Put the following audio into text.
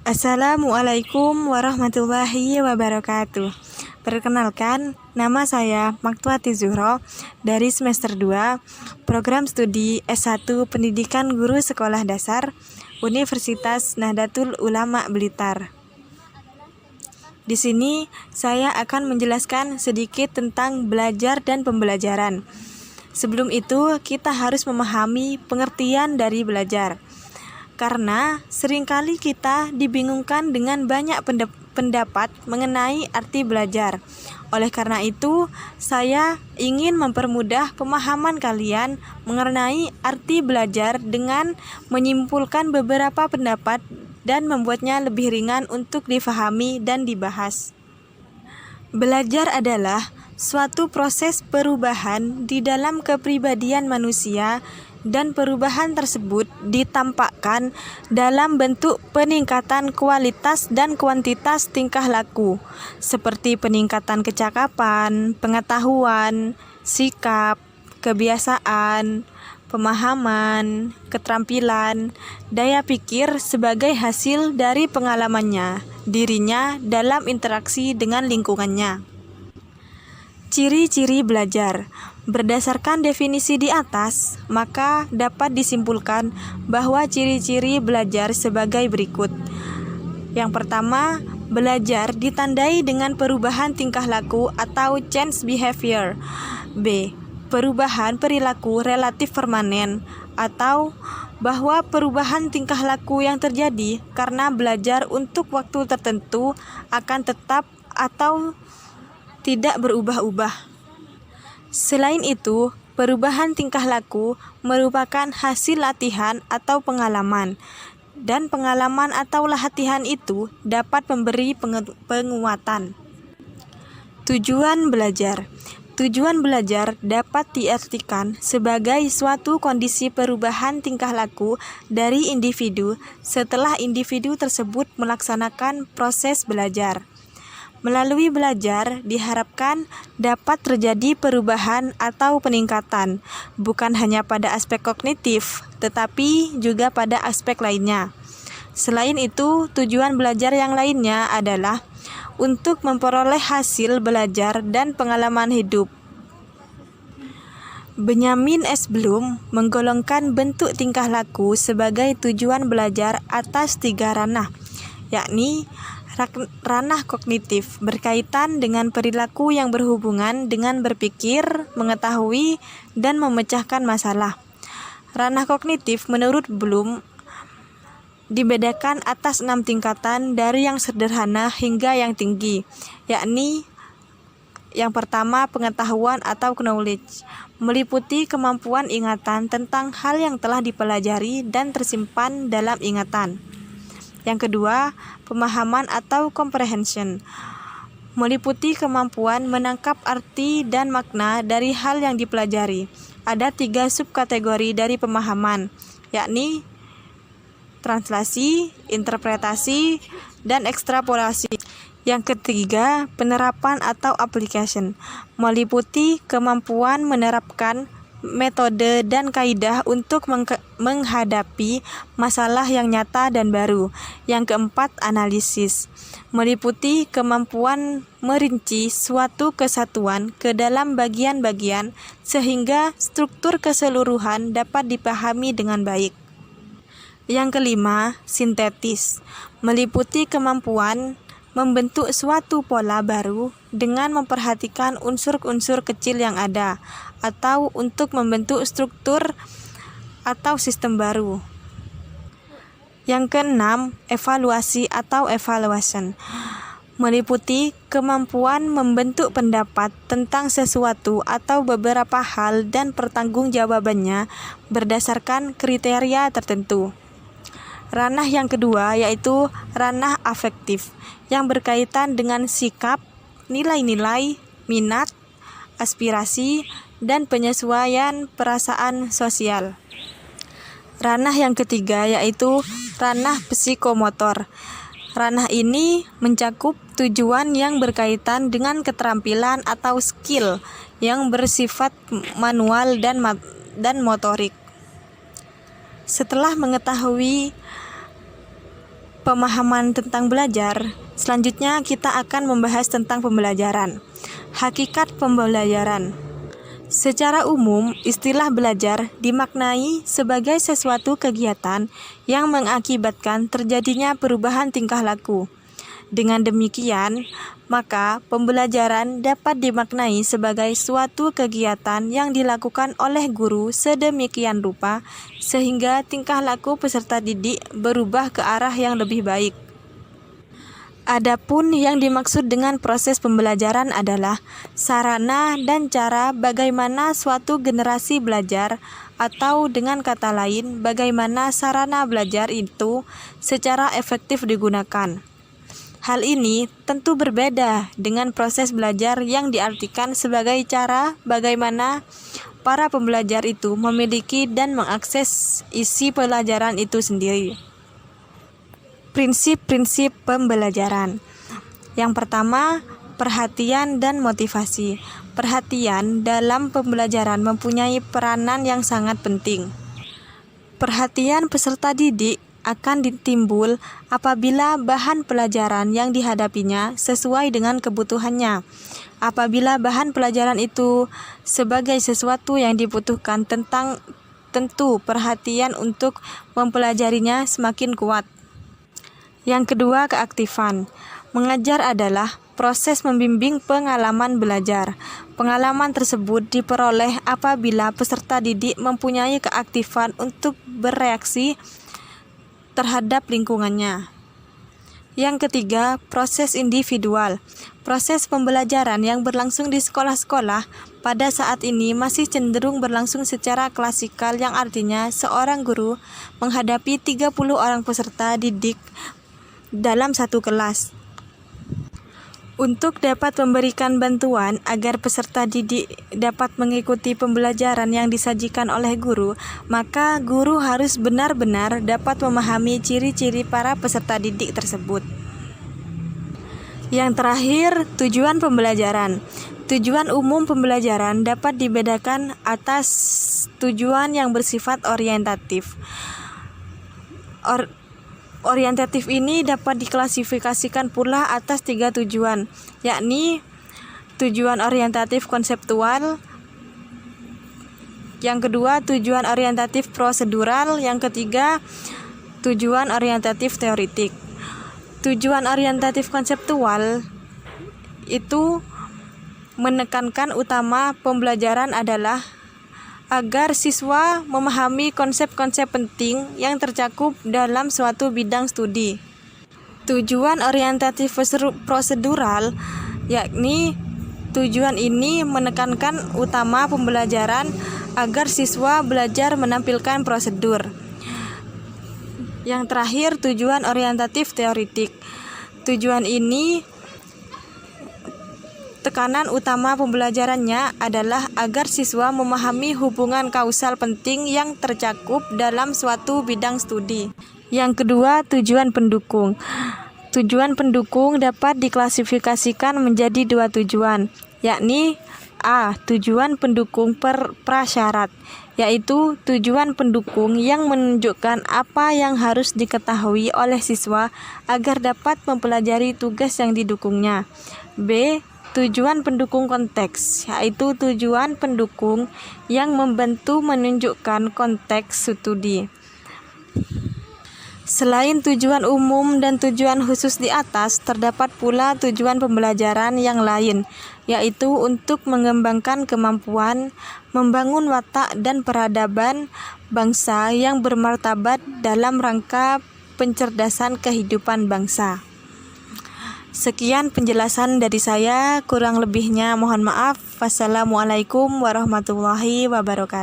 Assalamualaikum warahmatullahi wabarakatuh. Perkenalkan, nama saya Maktwati Zuhro dari semester 2, program studi S1 Pendidikan Guru Sekolah Dasar, Universitas Nahdlatul Ulama Blitar. Di sini saya akan menjelaskan sedikit tentang belajar dan pembelajaran. Sebelum itu, kita harus memahami pengertian dari belajar. Karena seringkali kita dibingungkan dengan banyak pendapat mengenai arti belajar. Oleh karena itu, saya ingin mempermudah pemahaman kalian mengenai arti belajar dengan menyimpulkan beberapa pendapat dan membuatnya lebih ringan untuk difahami dan dibahas. Belajar adalah suatu proses perubahan di dalam kepribadian manusia, dan perubahan tersebut ditampakkan dalam bentuk peningkatan kualitas dan kuantitas tingkah laku, seperti peningkatan kecakapan, pengetahuan, sikap, kebiasaan, pemahaman, keterampilan, daya pikir sebagai hasil dari pengalamannya, dirinya dalam interaksi dengan lingkungannya. Ciri-ciri belajar. Berdasarkan definisi di atas, maka dapat disimpulkan bahwa ciri-ciri belajar sebagai berikut. Yang pertama, belajar ditandai dengan perubahan tingkah laku atau change behavior. B. Perubahan perilaku relatif permanen, atau bahwa perubahan tingkah laku yang terjadi karena belajar untuk waktu tertentu akan tetap atau tidak berubah-ubah. Selain itu, perubahan tingkah laku merupakan hasil latihan atau pengalaman, dan pengalaman atau latihan itu dapat memberi penguatan. Tujuan belajar. Tujuan belajar dapat diartikan sebagai suatu kondisi perubahan tingkah laku dari individu setelah individu tersebut melaksanakan proses belajar. Melalui belajar, diharapkan dapat terjadi perubahan atau peningkatan, bukan hanya pada aspek kognitif, tetapi juga pada aspek lainnya. Selain itu, tujuan belajar yang lainnya adalah untuk memperoleh hasil belajar dan pengalaman hidup. Benyamin S. Bloom menggolongkan bentuk tingkah laku sebagai tujuan belajar atas 3 ranah, yakni ranah kognitif berkaitan dengan perilaku yang berhubungan dengan berpikir, mengetahui, dan memecahkan masalah. Ranah kognitif menurut Bloom dibedakan atas 6 tingkatan dari yang sederhana hingga yang tinggi, yakni yang pertama pengetahuan atau knowledge, meliputi kemampuan ingatan tentang hal yang telah dipelajari dan tersimpan dalam ingatan. Yang kedua, pemahaman atau comprehension, meliputi kemampuan menangkap arti dan makna dari hal yang dipelajari. Ada 3 subkategori dari pemahaman, yakni translasi, interpretasi, dan ekstrapolasi. Yang ketiga, penerapan atau application, meliputi kemampuan menerapkan metode dan kaidah untuk menghadapi masalah yang nyata dan baru. Yang keempat, analisis, meliputi kemampuan merinci suatu kesatuan ke dalam bagian-bagian sehingga struktur keseluruhan dapat dipahami dengan baik. Yang kelima, sintetis, meliputi kemampuan membentuk suatu pola baru dengan memperhatikan unsur-unsur kecil yang ada, atau untuk membentuk struktur atau sistem baru. Yang keenam, evaluasi atau evaluation, meliputi kemampuan membentuk pendapat tentang sesuatu atau beberapa hal dan pertanggungjawabannya berdasarkan kriteria tertentu. Ranah yang kedua yaitu ranah afektif, yang berkaitan dengan sikap, nilai-nilai, minat, aspirasi, dan penyesuaian perasaan sosial. Ranah yang ketiga yaitu ranah psikomotor. Ranah ini mencakup tujuan yang berkaitan dengan keterampilan atau skill yang bersifat manual dan motorik. Setelah mengetahui pemahaman tentang belajar, selanjutnya kita akan membahas tentang pembelajaran. Hakikat pembelajaran. Secara umum, istilah belajar dimaknai sebagai sesuatu kegiatan yang mengakibatkan terjadinya perubahan tingkah laku. Dengan demikian, maka pembelajaran dapat dimaknai sebagai suatu kegiatan yang dilakukan oleh guru sedemikian rupa sehingga tingkah laku peserta didik berubah ke arah yang lebih baik. Adapun yang dimaksud dengan proses pembelajaran adalah sarana dan cara bagaimana suatu generasi belajar, atau dengan kata lain, bagaimana sarana belajar itu secara efektif digunakan. Hal ini tentu berbeda dengan proses belajar yang diartikan sebagai cara bagaimana para pembelajar itu memiliki dan mengakses isi pelajaran itu sendiri. Prinsip-prinsip pembelajaran. Yang pertama, perhatian dan motivasi. Perhatian dalam pembelajaran mempunyai peranan yang sangat penting. Perhatian peserta didik akan ditimbul apabila bahan pelajaran yang dihadapinya sesuai dengan kebutuhannya. Apabila bahan pelajaran itu sebagai sesuatu yang dibutuhkan, tentu perhatian untuk mempelajarinya semakin kuat. Yang kedua, keaktifan. Mengajar adalah proses membimbing pengalaman belajar. Pengalaman tersebut diperoleh apabila peserta didik mempunyai keaktifan untuk bereaksi terhadap lingkungannya. Yang ketiga, proses individual. Proses pembelajaran yang berlangsung di sekolah-sekolah pada saat ini masih cenderung berlangsung secara klasikal, yang artinya seorang guru menghadapi 30 orang peserta didik dalam satu kelas. Untuk dapat memberikan bantuan agar peserta didik dapat mengikuti pembelajaran yang disajikan oleh guru, maka guru harus benar-benar dapat memahami ciri-ciri para peserta didik tersebut. Yang terakhir, tujuan pembelajaran. Tujuan umum pembelajaran dapat dibedakan atas tujuan yang bersifat orientatif. Orientatif ini dapat diklasifikasikan pula atas 3 tujuan, yakni tujuan orientatif konseptual, yang kedua tujuan orientatif prosedural, yang ketiga tujuan orientatif teoritik. Tujuan orientatif konseptual itu menekankan utama pembelajaran adalah agar siswa memahami konsep-konsep penting yang tercakup dalam suatu bidang studi. Tujuan orientatif prosedural, yakni tujuan ini menekankan utama pembelajaran agar siswa belajar menampilkan prosedur. Yang terakhir, tujuan orientatif teoritik. Tujuan ini tekanan utama pembelajarannya adalah agar siswa memahami hubungan kausal penting yang tercakup dalam suatu bidang studi. Yang kedua, tujuan pendukung. Tujuan pendukung dapat diklasifikasikan menjadi 2 tujuan, yakni A. Tujuan pendukung prasyarat, yaitu tujuan pendukung yang menunjukkan apa yang harus diketahui oleh siswa agar dapat mempelajari tugas yang didukungnya. B. Tujuan pendukung konteks, yaitu tujuan pendukung yang membantu menunjukkan konteks studi. Selain tujuan umum dan tujuan khusus di atas, terdapat pula tujuan pembelajaran yang lain, yaitu untuk mengembangkan kemampuan, membangun watak dan peradaban bangsa yang bermartabat dalam rangka pencerdasan kehidupan bangsa. Sekian penjelasan dari saya, kurang lebihnya mohon maaf. Wassalamualaikum warahmatullahi wabarakatuh.